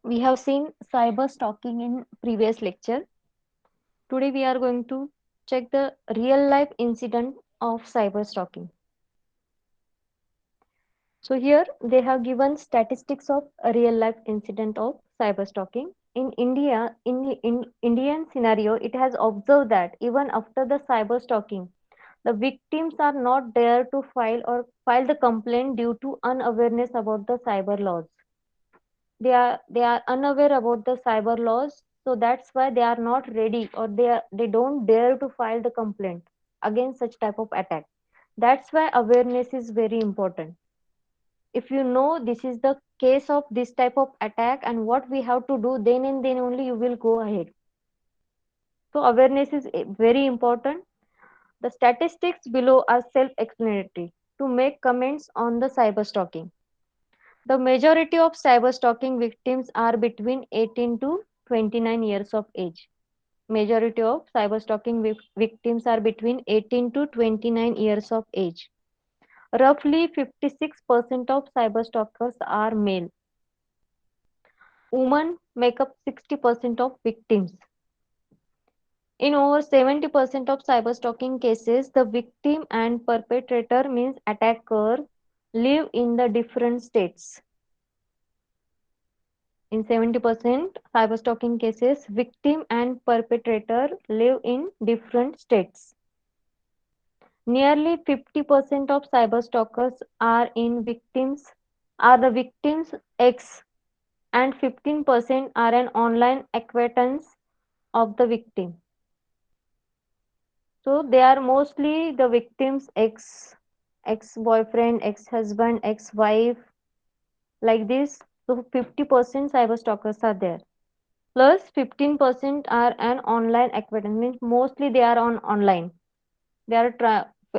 We have seen cyber stalking in previous lecture. Today we are going to check the real life incident of cyber stalking. So here they have given statistics of a real life incident of cyber stalking. In India, in Indian scenario, it has observed that even after the cyber stalking, the victims are not there to file the complaint due to unawareness about the cyber laws. They are unaware about the cyber laws, so that's why they are not ready, or they don't dare to file the complaint against such type of attack. That's why awareness is very important. If you know this is the case of this type of attack and what we have to do, then and then only you will go ahead. So awareness is very important. The statistics below are self explanatory. To make comments on the cyber stalking, the majority of cyber stalking victims are between 18 to 29 years of age. Majority of cyber stalking victims are between 18 to 29 years of age. Roughly 56% of cyber stalkers are male. Women make up 60% of victims. In over 70% of cyber stalking cases, the victim and perpetrator means attacker live in the different states. In 70% cyberstalking cases, victim and perpetrator live in different states. Nearly 50% of cyberstalkers are the victim's ex, and 15% are an online acquaintance of the victim. So they are mostly the victim's ex-boyfriend, ex-husband, ex-wife, like this. So 50% cyberstalkers are there. Plus 15% are an online acquaintance, means mostly they are on online. They are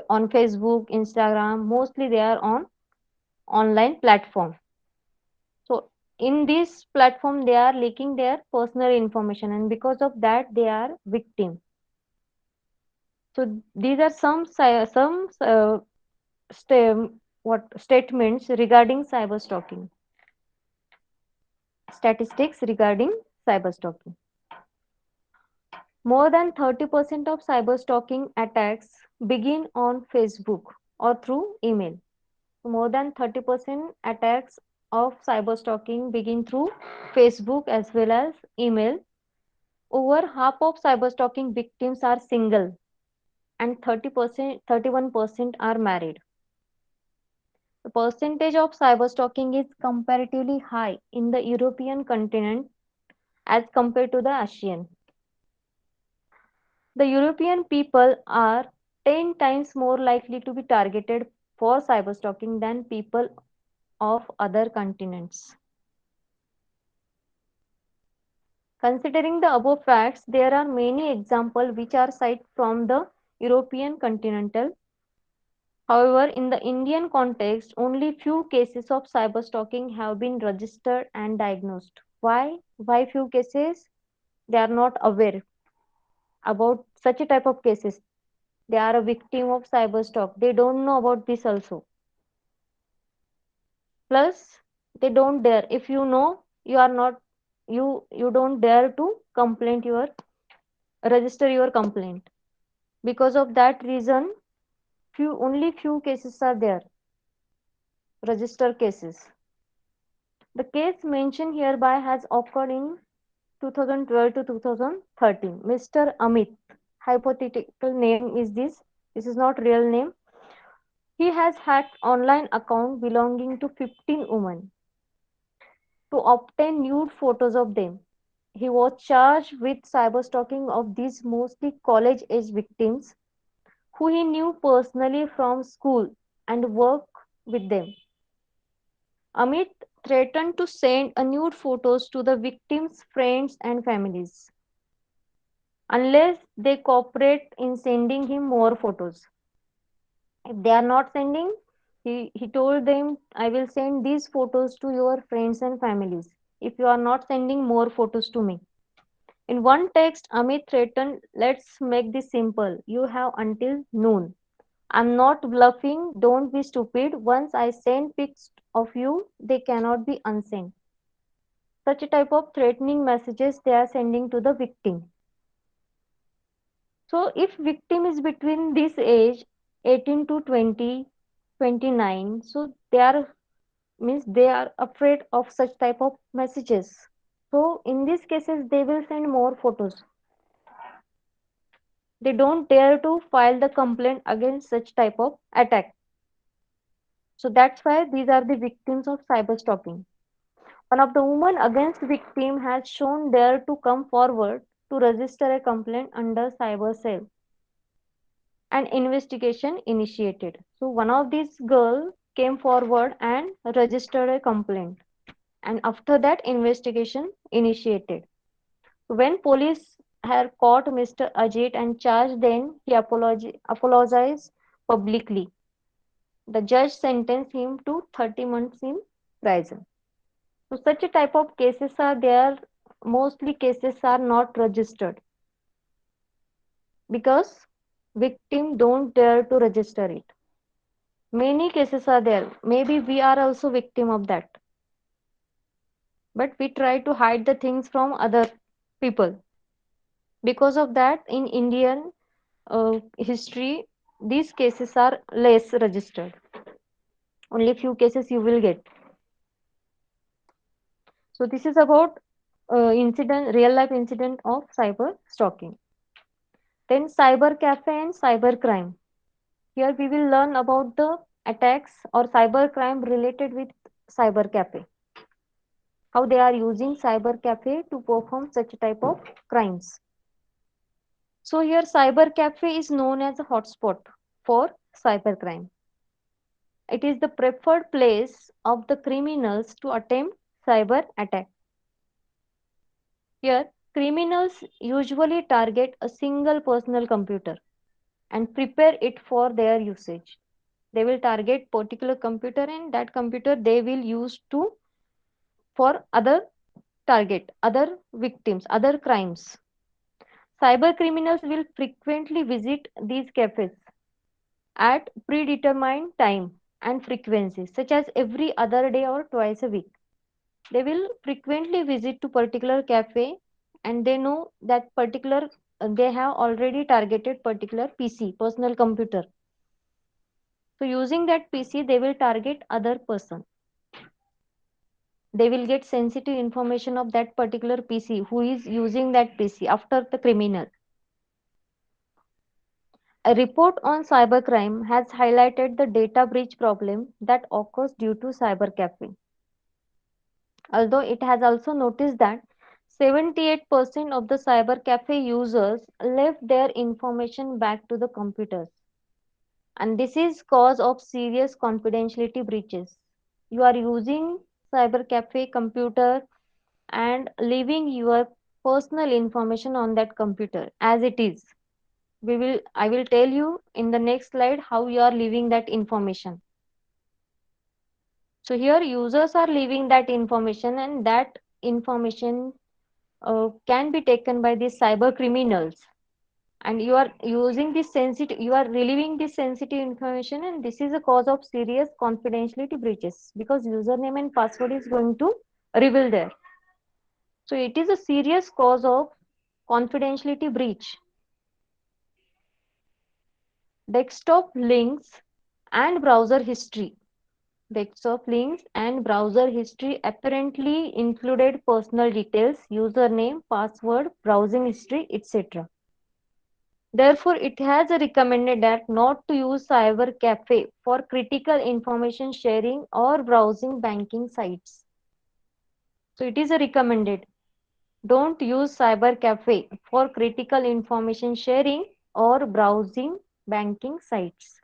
on Facebook, Instagram, mostly they are on online platform. So in this platform they are leaking their personal information, and because of that they are victim. So these are some what statements regarding cyber stalking. Statistics regarding cyber stalking. More than 30% of cyberstalking attacks begin on Facebook or through email. More than 30% attacks of cyberstalking begin through Facebook as well as email. Over half of cyberstalking victims are single, and 31% are married. The percentage of cyberstalking is comparatively high in the European continent as compared to the Asian. The European people are 10 times more likely to be targeted for cyberstalking than people of other continents. Considering the above facts, there are many examples which are cited from the European continental. However, in the Indian context, only few cases of cyberstalking have been registered and diagnosed. Why? Why few cases? They are not aware about such a type of cases. They are a victim of cyberstalk. They don't know about this also. Plus, they don't dare. If you know, you are not you don't dare to complain your register your complaint. Because of that reason, few cases are there, register cases. The case mentioned hereby has occurred in 2012 to 2013. Mr. Amit, hypothetical name is this. This is not real name. He has hacked online account belonging to 15 women to obtain nude photos of them. He was charged with cyberstalking of these mostly college-age victims who he knew personally from school and worked with them. Amit threatened to send a nude photos to the victims' friends and families unless they cooperate in sending him more photos. If they are not sending, he told them, I will send these photos to your friends and families if you are not sending more photos to me. In one text, Amit threatened, let's make this simple. You have until noon. I'm not bluffing. Don't be stupid. Once I send pics of you, they cannot be unsent. such a type of threatening messages they are sending to the victim. So if victim is between this age 18 to 20, 29, so they are means they are afraid of such type of messages. So in these cases they will send more photos. They don't dare to file the complaint against such type of attack. So that's why these are the victims of cyber stalking. One of the women against victim has shown dare to come forward to register a complaint under cyber cell and investigation initiated. So one of these girls came forward and registered a complaint, and after that investigation initiated. So when police had caught Mr. Ajit and charged, then he apologized publicly. The judge sentenced him to 30 months in prison. So such a type of cases are there. Mostly cases are not registered because victim don't dare to register it. Many cases are there. Maybe we are also victim of that. But we try to hide the things from other people. Because of that, in Indian history, these cases are less registered. Only few cases you will get. So this is about real life incident of cyber stalking. Then cyber cafe and cyber crime. Here we will learn about the attacks or cyber crime related with cyber cafe. How they are using cyber cafe to perform such type of crimes. So here cyber cafe is known as a hotspot for cybercrime. It is the preferred place of the criminals to attempt cyber attack. Here criminals usually target a single personal computer and prepare it for their usage. They will target particular computer, and that computer they will use to for other target, other victims, other crimes. Cyber criminals will frequently visit these cafes at predetermined time and frequency, such as every other day or twice a week. They will frequently visit to particular cafe, and they know that particular they have already targeted particular PC, personal computer. So using that PC, they will target other person. They will get sensitive information of that particular PC, who is using that PC after the criminal. A report on cybercrime has highlighted the data breach problem that occurs due to cybercafe. Although it has also noticed that 78% of the cybercafe users left their information back to the computers. And this is cause of serious confidentiality breaches. You are using cybercafe computer and leaving your personal information on that computer as it is. I will tell you in the next slide how you are leaving that information. So here users are leaving that information, and that information can be taken by these cyber criminals, and you are using this sensitive, you are relieving this sensitive information, and this is a cause of serious confidentiality breaches because username and password is going to reveal there. So it is a serious cause of confidentiality breach. Desktop links and browser history. Desktop links and browser history apparently included personal details, username, password, browsing history, etc. Therefore, it has recommended that not to use cyber cafe for critical information sharing or browsing banking sites. So it is recommended. Don't use cyber cafe for critical information sharing or browsing banking sites.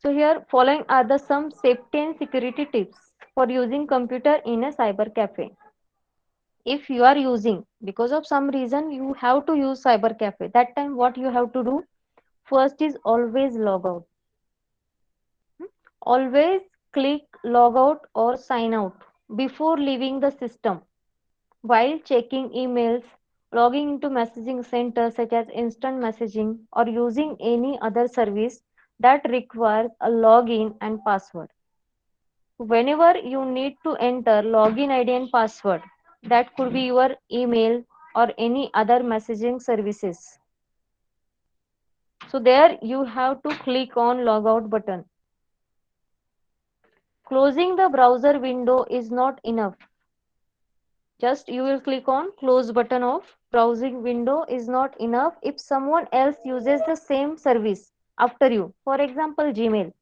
So here following are the some safety and security tips for using computer in a cyber cafe. If you are using, because of some reason you have to use cyber cafe, that time what you have to do? First is always log out. Always click log out or sign out before leaving the system. While checking emails, logging into messaging centers such as instant messaging, or using any other service that requires a login and password. Whenever you need to enter login ID and password, that could be your email or any other messaging services. So there you have to click on logout button. Closing the browser window is not enough. Just you will click on close button of browsing window is not enough if someone else uses the same service after you. For example, Gmail.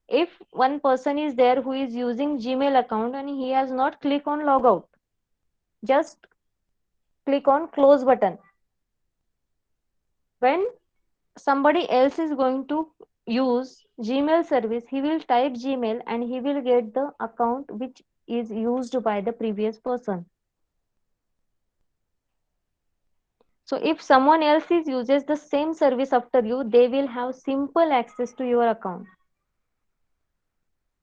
If one person is there who is using Gmail account and he has not click on logout, just click on close button. When somebody else is going to use Gmail service, he will type Gmail and he will get the account which is used by the previous person. So if someone else is uses the same service after you, they will have simple access to your account.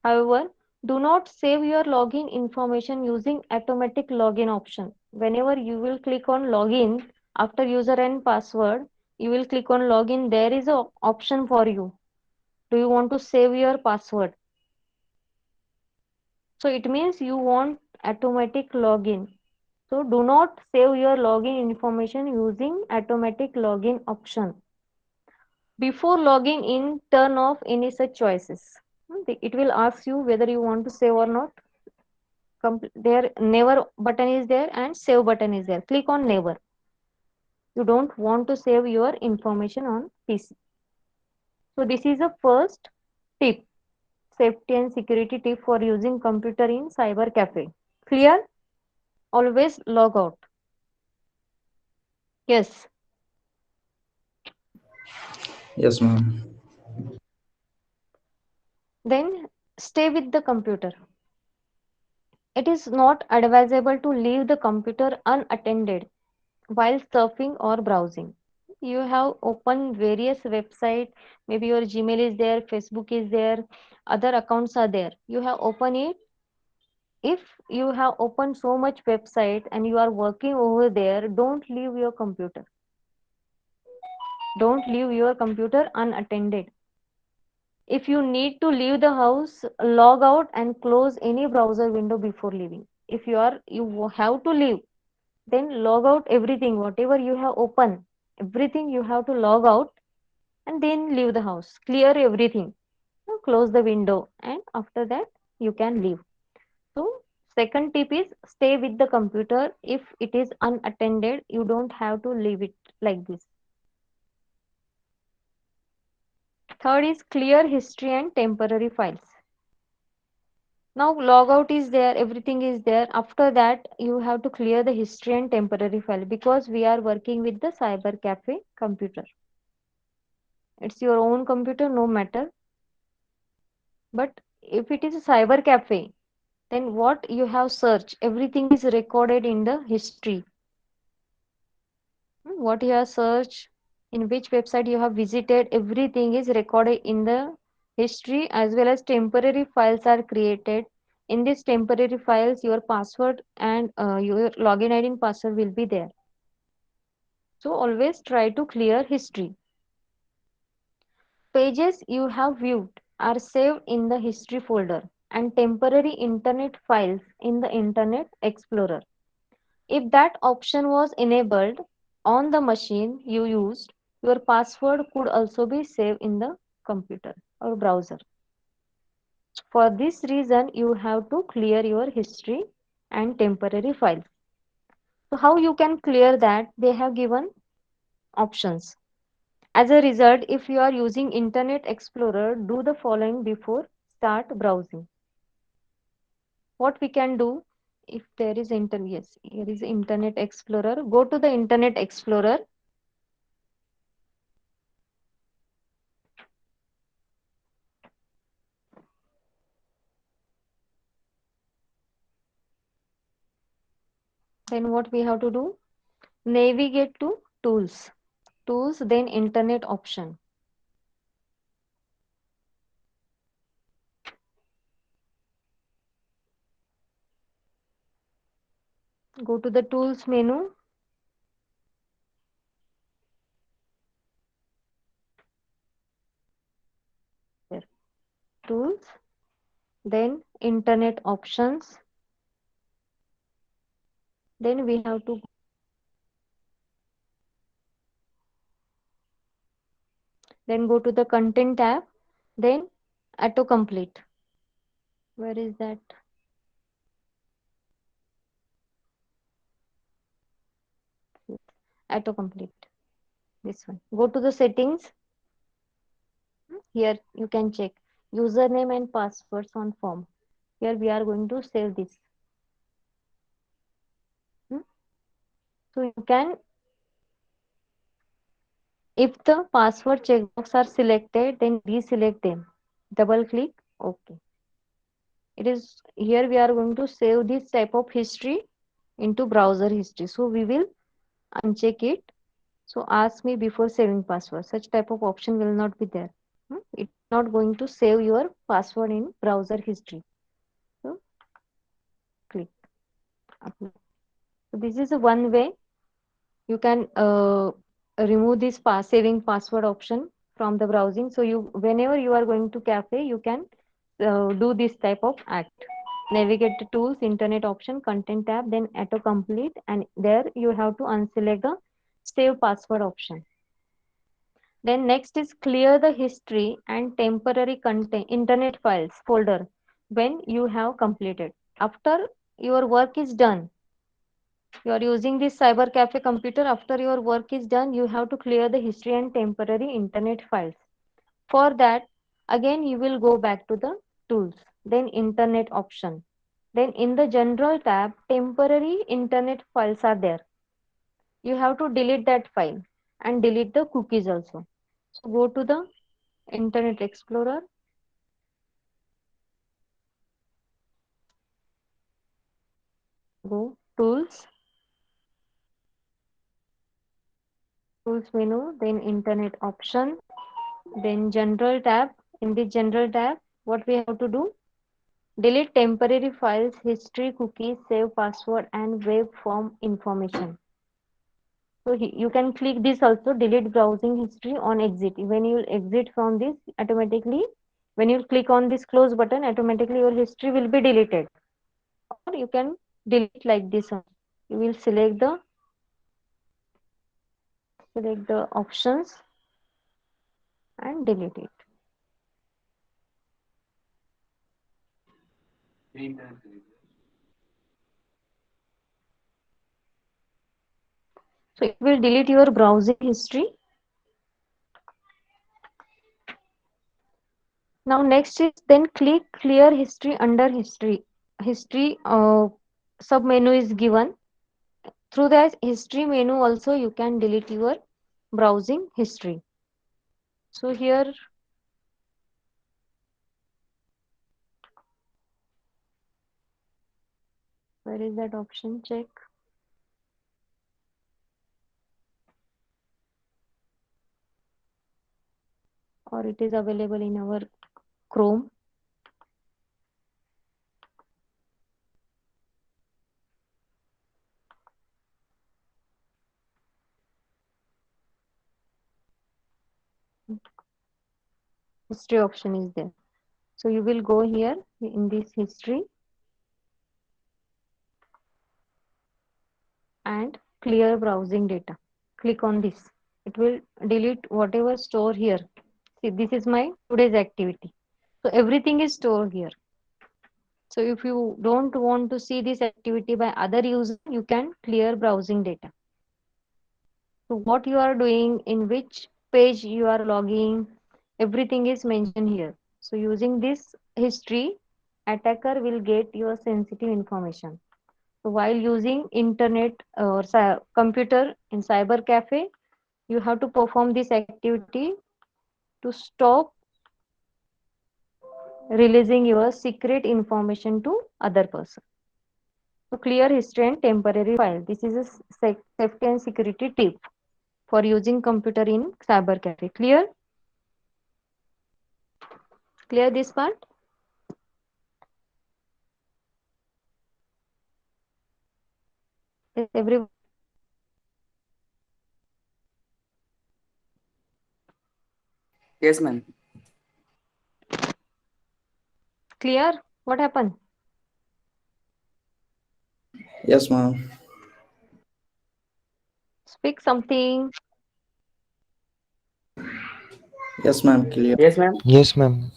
However, do not save your login information using automatic login option. Whenever you will click on login after user and password, you will click on login. There is a option for you. Do you want to save your password? So it means you want automatic login. So do not save your login information using automatic login option. Before logging in, turn off any such choices. It will ask you whether you want to save or not. There never button is there and save button is there. Click on never. You don't want to save your information on PC. So this is a first tip, safety and security tip for using computer in cyber cafe. Clear? Always log out. Yes. Yes, ma'am. Then stay with the computer. It is not advisable to leave the computer unattended while surfing or browsing. You have opened various websites, maybe your Gmail is there, Facebook is there, other accounts are there. You have opened it. If you have opened so much website and you are working over there, don't leave your computer. Don't leave your computer unattended. If you need to leave the house, log out and close any browser window before leaving. If you have to leave, then log out everything, whatever you have opened, everything you have to log out and then leave the house. Clear everything. Now close the window and after that you can leave. So second tip is stay with the computer. If it is unattended, you don't have to leave it like this. Third is clear history and temporary files. Now logout is there, everything is there. After that, you have to clear the history and temporary file because we are working with the cyber cafe computer. It's your own computer, no matter. But if it is a cyber cafe, then what you have searched, everything is recorded in the history. What you have searched, in which website you have visited, everything is recorded in the history as well as temporary files are created. In these temporary files, your password and your login ID and password will be there. So always try to clear history. Pages you have viewed are saved in the history folder and temporary internet files in the Internet Explorer. If that option was enabled on the machine you used, your password could also be saved in the computer or browser. For this reason, you have to clear your history and temporary files. So how you can clear that? They have given options. As a result, if you are using Internet Explorer, do the following before start browsing. What we can do, if there is internet, yes, here is Internet Explorer. Go to the Internet Explorer. Then what we have to do? Navigate to tools. Tools, then internet option. Go to the tools menu. There. Tools. then internet options, then we have to then go to the content tab, then autocomplete. Where is that? Autocomplete. This one. Go to the settings. Here you can check username and passwords on form. Here we are going to save this. Hmm. So you can, if the password checkbox are selected, then deselect them. Double click OK. It is here we are going to save this type of history into browser history. So we will uncheck it. So ask me before saving password. Such type of option will not be there. It's not going to save your password in browser history. So click apply. So this is a one way you can remove this saving password option from the browsing. So you whenever you are going to cafe, you can do this type of act. Navigate to tools, internet option, content tab, then auto complete, and there you have to unselect the save password option. Then next is clear the history and temporary content internet files folder when you have completed. After your work is done, you are using this Cybercafe computer. After your work is done, you have to clear the history and temporary internet files. For that, again you will go back to the tools, then internet option. Then in the general tab, temporary internet files are there. You have to delete that file and delete the cookies also. So go to the Internet Explorer, go tools, tools menu, then internet option, then general tab. In the general tab, what we have to do? Delete temporary files, history, cookies, save password, and web form information. So you can click this also, delete browsing history on exit. When you exit from this, automatically, when you click on this close button, automatically your history will be deleted. Or you can delete like this one. You will select the options and delete it. So it will delete your browsing history. Now next is then click clear history under history. History sub menu is given. Through that history menu also you can delete your browsing history. So here, where is that option? Check, or it is available in our Chrome. History option is there. So you will go here in this history and clear browsing data. Click on this. It will delete whatever store here. See, this is my today's activity. So everything is stored here. So if you don't want to see this activity by other user, you can clear browsing data. So what you are doing, in which page you are logging, everything is mentioned here. So using this history, attacker will get your sensitive information. So while using internet or computer in cyber cafe, you have to perform this activity to stop releasing your secret information to other person. So clear history and temporary file. This is a safety and security tip for using computer in cyber cafe. Clear? Clear this part? Is everyone Yes, ma'am. clear? What happened? Yes, ma'am. Speak something. Yes, ma'am. Clear. Yes, ma'am. Yes, ma'am.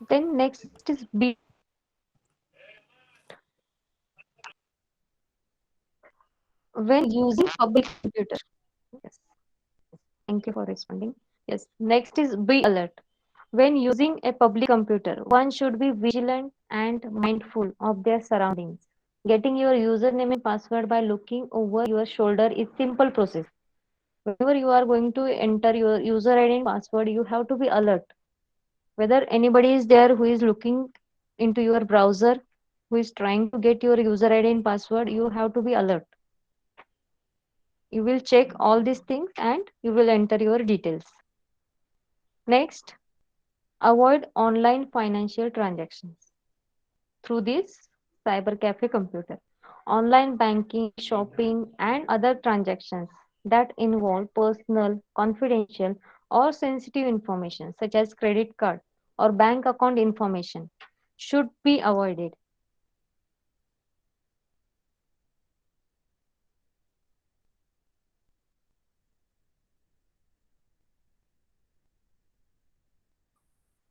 Then next is be alert. When using public computer. Yes. Thank you for responding. Yes. Next is be alert. When using a public computer, one should be vigilant and mindful of their surroundings. Getting your username and password by looking over your shoulder is simple process. Whenever you are going to enter your user ID and password, you have to be alert. Whether anybody is there who is looking into your browser, who is trying to get your user ID and password, you have to be alert. You will check all these things and you will enter your details. Next, avoid online financial transactions through this Cybercafe computer. Online banking, shopping, and other transactions that involve personal, confidential, or sensitive information such as credit card or bank account information should be avoided.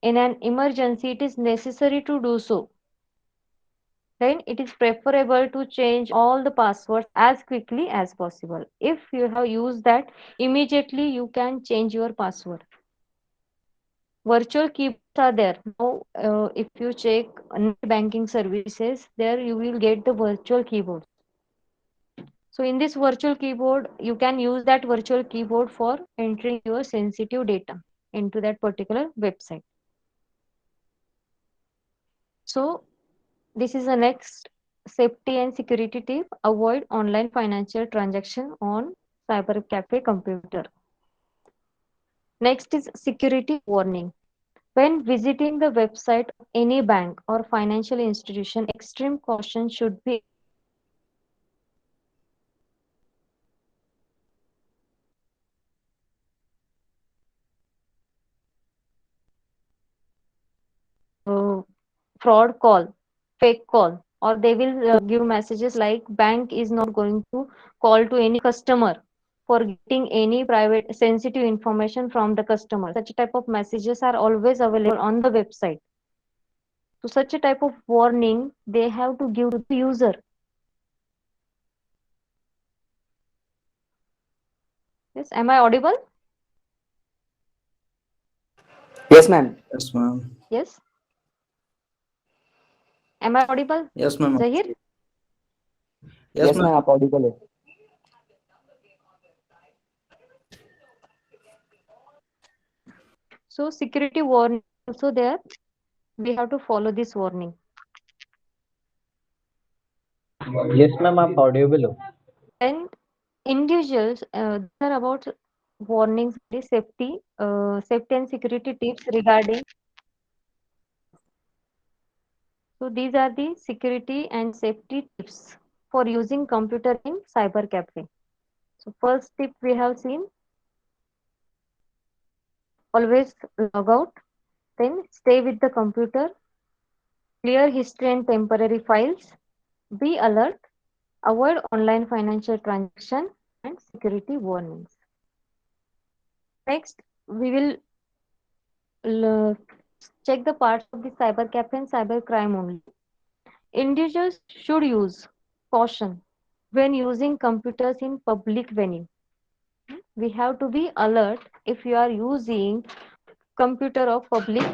In an emergency, it is necessary to do so. Then it is preferable to change all the passwords as quickly as possible. If you have used that, immediately you can change your password. Virtual keyboards are there now. If you check net banking services, there you will get the virtual keyboard. So in this virtual keyboard, you can use that virtual keyboard for entering your sensitive data into that particular website. So this is the next safety and security tip. Avoid online financial transaction on cyber cafe computer. Next is security warning. When visiting the website of any bank or financial institution, extreme caution should be uh, fraud call, fake call, or they will give messages like bank is not going to call to any customer for getting any private sensitive information from the customer. Such type of messages are always available on the website. So such a type of warning they have to give to the user. Yes, am I audible? Yes, ma'am. Yes, ma'am. Yes, am I audible? Yes, ma'am. Zahir? Yes, Yes, ma'am. ma'am. आप audible है. So security warning also there. We have to follow this warning. Yes, ma'am. आप audible हो. Then individuals, these are about warnings, the safety and security tips regarding. So these are the security and safety tips for using computer in cyber cafe. So first tip we have seen, always log out. Then stay with the computer, clear history and temporary files, be alert, avoid online financial transaction and security warnings. Next, we will check the parts of the cyber cafe and cyber crime only. Individuals should use caution when using computers in public venue. We have to be alert if you are using computer of public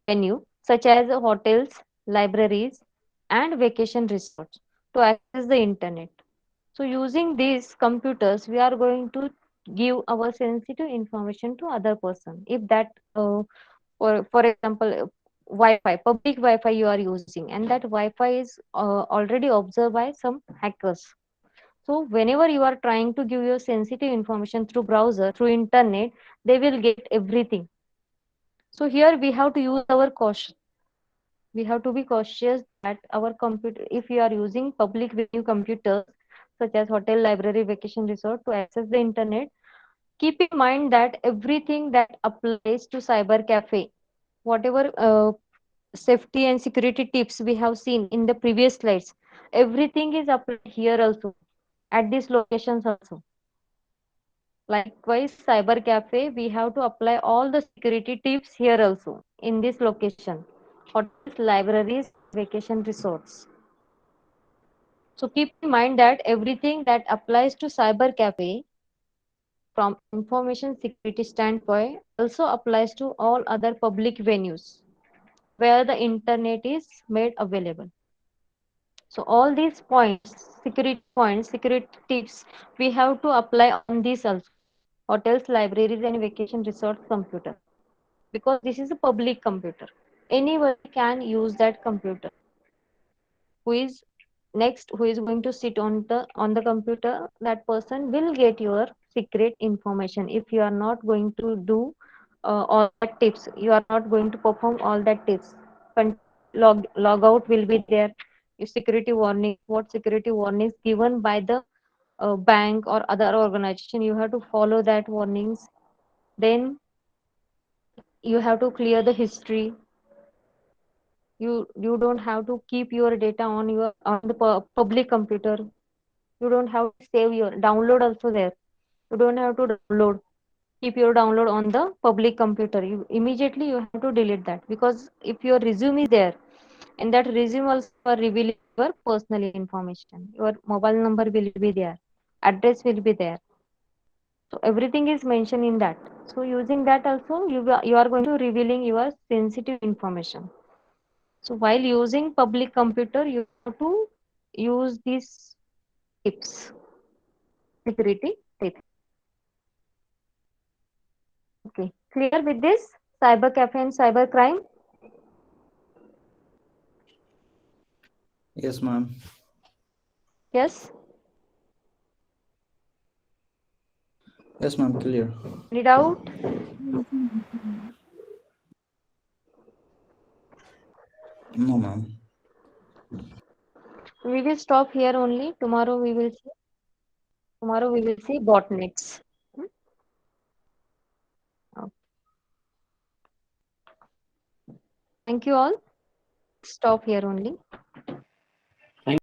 venue such as hotels, libraries, and vacation resorts to access the internet. So using these computers, we are going to give our sensitive information to other person. If that, for example, Wi-Fi, public Wi-Fi you are using, and that Wi-Fi is already observed by some hackers. So whenever you are trying to give your sensitive information through browser, through internet, they will get everything. So here we have to use our caution. We have to be cautious that our computer, if you are using public venue computers such as hotel, library, vacation resort to access the internet, keep in mind that everything that applies to cyber cafe, whatever safety and security tips we have seen in the previous slides, everything is applied here also, at these locations also. Likewise, cyber cafe, we have to apply all the security tips here also in this location. Hotels, libraries, and vacation resorts. So keep in mind that everything that applies to cyber cafe from information security standpoint also applies to all other public venues where the internet is made available. So all these points, security tips, we have to apply on these also. Hotels, libraries, and vacation resorts computer. Because this is a public computer. Anybody can use that computer. Who is next, who is going to sit on the computer, that person will get your secret information. If you are not going to do all that tips, you are not going to perform all that tips. Log out will be there. Your security warning, what security warnings given by the bank or other organization, you have to follow that warnings. Then you have to clear the history. You don't have to keep your data on the public computer. You don't have to save your download also there. You don't have to download, keep your download on the public computer. You immediately you have to delete that, because if your resume is there, and that resume also you are revealing your personal information, your mobile number will be there, address will be there. So everything is mentioned in that. So using that also, you are going to revealing your sensitive information. So while using public computer, you have to use these tips, security tips. Okay, clear with this cyber cafe and cyber crime? Yes, ma'am. Yes. Yes, ma'am. Clear. Any doubt? No, ma'am. We will stop here only. Tomorrow we will see botnets. Hmm? Okay. Thank you all. Stop here only.